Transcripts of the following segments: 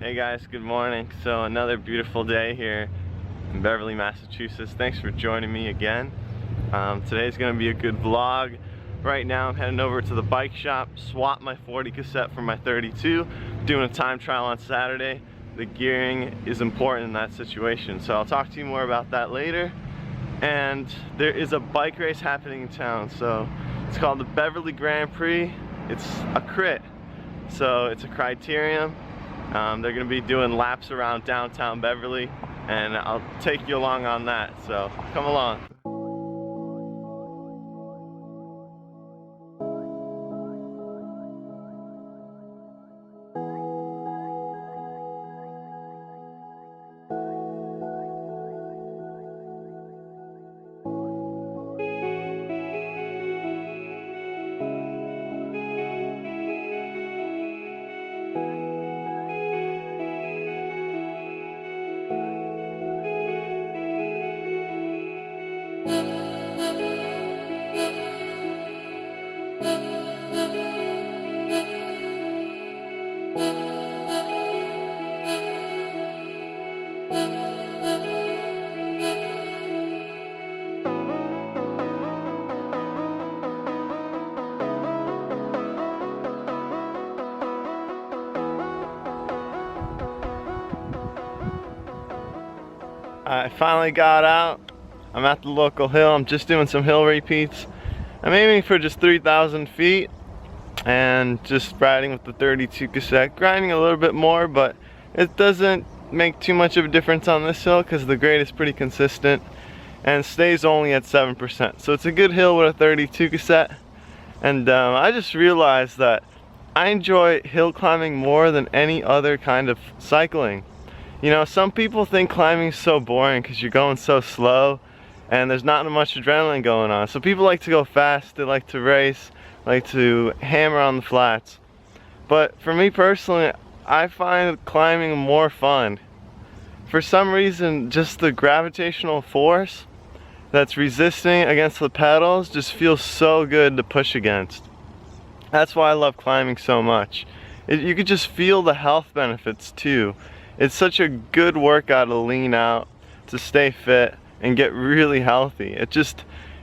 Hey guys, good morning. So another beautiful day here in Beverly, Massachusetts. Thanks for joining me again. Today's gonna be a good vlog. Right now I'm heading over to the bike shop, swap my 40 cassette for my 32, doing a time trial on Saturday. The gearing is important in that situation, so I'll talk to you more about that later. And there is a bike race happening in town, so it's called the Beverly Grand Prix. It's a crit, so it's a criterium. They're going to be doing laps around downtown Beverly, and I'll take you along on that, so come along. I finally got out. I'm at the local hill. I'm just doing some hill repeats. I'm aiming for just 3,000 feet and just riding with the 32 cassette, grinding a little bit more, but it doesn't make too much of a difference on this hill because the grade is pretty consistent and stays only at 7%. So it's a good hill with a 32 cassette. And I just realized that I enjoy hill climbing more than any other kind of cycling. You know, some people think climbing is so boring because you're going so slow and there's not much adrenaline going on. So people like to go fast, they like to race, like to hammer on the flats. But for me personally, I find climbing more fun. For some reason, just the gravitational force that's resisting against the pedals just feels so good to push against. That's why I love climbing so much. You could just feel the health benefits too. It's such a good workout to lean out, to stay fit, and get really healthy.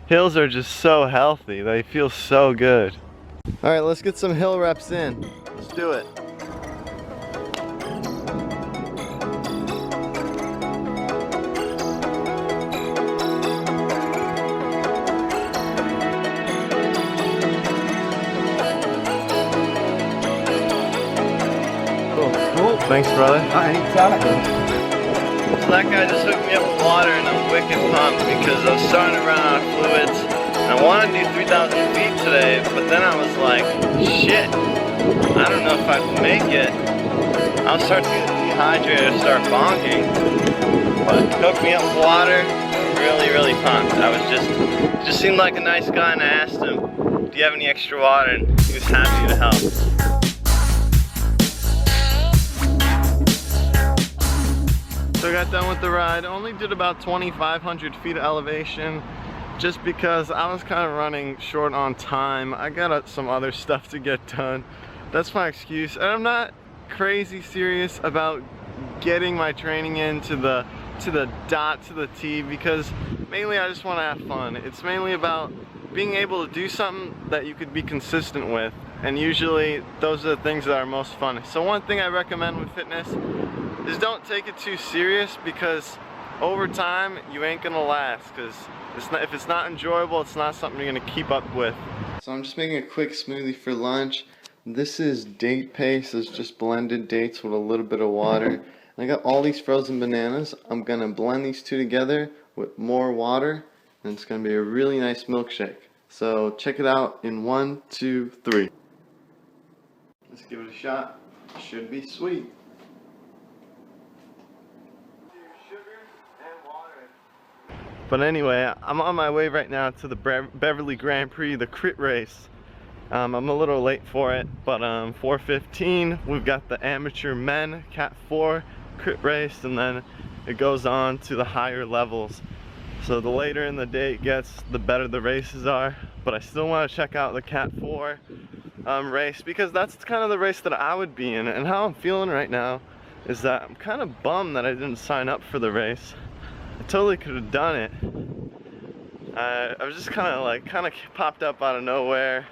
Hills are just so healthy. They feel so good. All right, let's get some hill reps in. Let's do it. Cool. Thanks, brother. Anytime. So that guy just hooked me up with water and I'm wicked pumped because I was starting to run out of fluids. And I wanted to do 3,000 feet today, but then I was like, shit, I don't know if I can make it. I'll start to get dehydrated and start bonking. But he hooked me up with water, really pumped. It just seemed like a nice guy, and I asked him, do you have any extra water? And he was happy to help. So I got done with the ride. Only did about 2,500 feet of elevation just because I was kind of running short on time. I got some other stuff to get done. That's my excuse. And I'm not crazy serious about getting my training in to the dot, to the T, because mainly I just want to have fun. It's mainly about being able to do something that you could be consistent with. And usually those are the things that are most fun. So one thing I recommend with fitness is don't take it too serious, because over time you ain't gonna last, because if it's not enjoyable, it's not something you're gonna keep up with. So I'm just making a quick smoothie for lunch. This is date paste. It's just blended dates with a little bit of water. And I got all these frozen bananas. I'm gonna blend these two together with more water, and it's gonna be a really nice milkshake. So check it out in 1, 2, 3. Let's give it a shot. Should be sweet. But anyway, I'm on my way right now to the Beverly Grand Prix, the crit race. I'm a little late for it, but 4:15, we've got the amateur men Cat 4 crit race, and then it goes on to the higher levels. So the later in the day it gets, the better the races are. But I still want to check out the Cat 4 race, because that's kind of the race that I would be in. And how I'm feeling right now is that I'm kind of bummed that I didn't sign up for the race. I totally could have done it. I was just kind of popped up out of nowhere,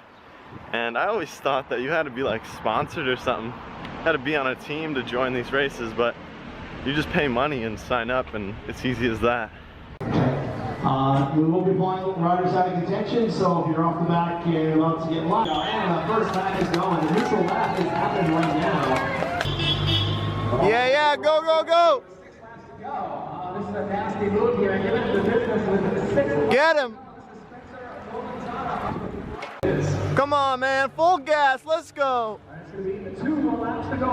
and I always thought that you had to be like sponsored or something. You had to be on a team to join these races, but you just pay money and sign up, and it's easy as that. We will be pulling riders out of contention, so if you're off the back, you're allowed to get lined. And the first lap is going. The neutral lap is happening right now. Yeah, go, go, go! 6 laps to go. This is a nasty move here. Get into the business with the 6 laps. Get him! Come on, man, full gas, let's go! It's going to be 2 more laps to go.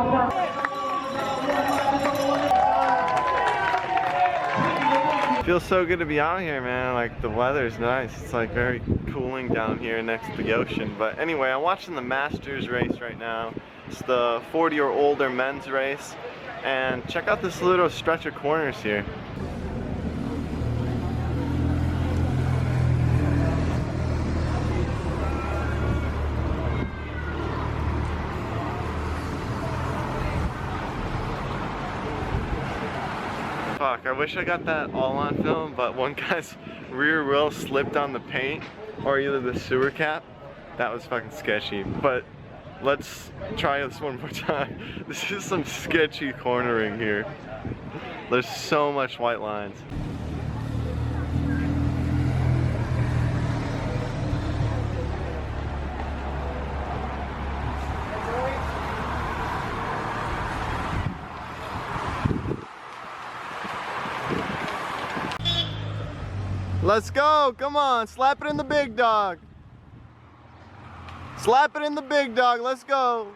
Feels so good to be out here, man. Like, the weather's nice. It's like very cooling down here next to the ocean. But anyway, I'm watching the Masters race right now. It's the 40 or older men's race. And check out this little stretch of corners here. Fuck, I wish I got that all on film, but one guy's rear wheel slipped on the paint, or either the sewer cap. That was fucking sketchy, but let's try this one more time. This is some sketchy cornering here. There's so much white lines. Let's go, come on, slap it in the big dog. Slap it in the big dog, let's go.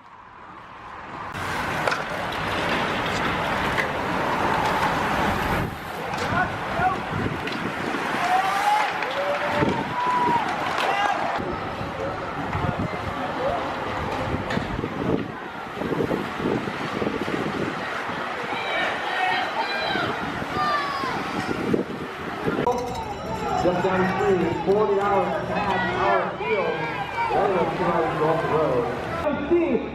Just down the street, 40 hours past our field. One of those 2 hours off the road.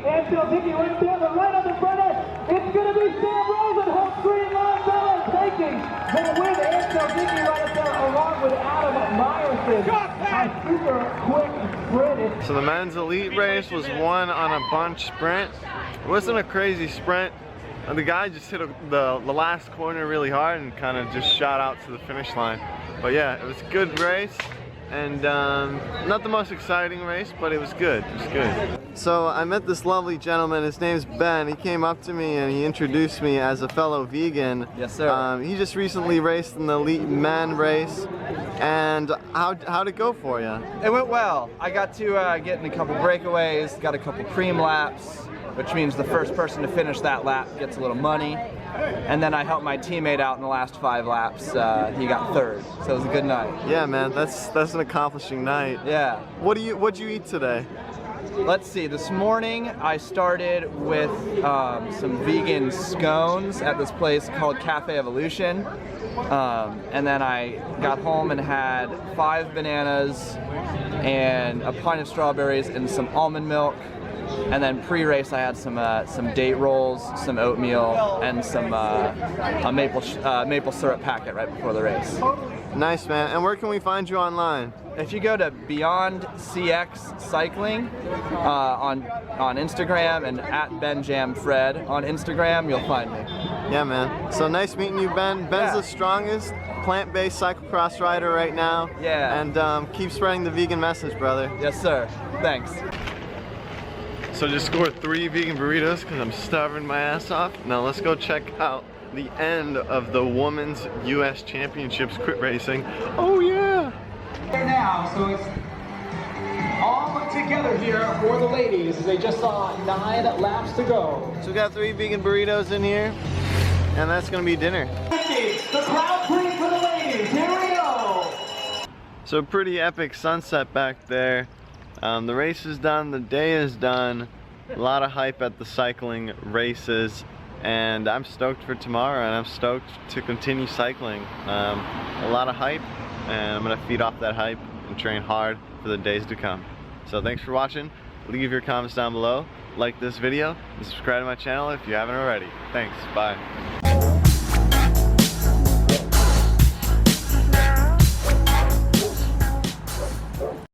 Ansel Dickey right there, the right on the front end. It's going to be Sam Rosen, home screen line Bella taking the win. Ansel Dickey right up there along with Adam Myerson. A super quick sprint. So the men's elite race was won on a bunch sprint. It wasn't a crazy sprint. The guy just hit the last corner really hard and kind of just shot out to the finish line. But yeah, it was a good race, and not the most exciting race, but it was good. It was good. So I met this lovely gentleman. His name's Ben. He came up to me and he introduced me as a fellow vegan. Yes, sir. He just recently raced in the elite men race. And how'd it go for you? It went well. I got to get in a couple breakaways, got a couple cream laps, which means the first person to finish that lap gets a little money. And then I helped my teammate out in the last 5 laps. He got 3rd, so it was a good night. Yeah, man, that's an accomplishing night. Yeah. What'd you eat today? Let's see. This morning I started with some vegan scones at this place called Cafe Evolution, and then I got home and had 5 bananas and a pint of strawberries and some almond milk. And then pre-race I had some date rolls, some oatmeal, and some a maple syrup packet right before the race. Nice, man. And where can we find you online? If you go to Beyond CX Cycling on Instagram and at BenJamFred on Instagram, you'll find me. Yeah, man. So nice meeting you, Ben. Ben's the strongest plant-based cyclocross rider right now. Yeah. And keep spreading the vegan message, brother. Yes, sir. Thanks. So just scored 3 vegan burritos because I'm starving my ass off. Now let's go check out the end of the Women's US Championships crit racing. Oh yeah! There now, so it's all together here for the ladies. They just saw 9 laps to go. So we got 3 vegan burritos in here, and that's gonna be dinner. The crowd please for the ladies. Here we go. So pretty epic sunset back there. The race is done, the day is done. A lot of hype at the cycling races, and I'm stoked for tomorrow, and I'm stoked to continue cycling. A lot of hype, and I'm gonna feed off that hype and train hard for the days to come. So thanks for watching. leave your comments down below, like this video, and subscribe to my channel if you haven't already. Thanks, bye.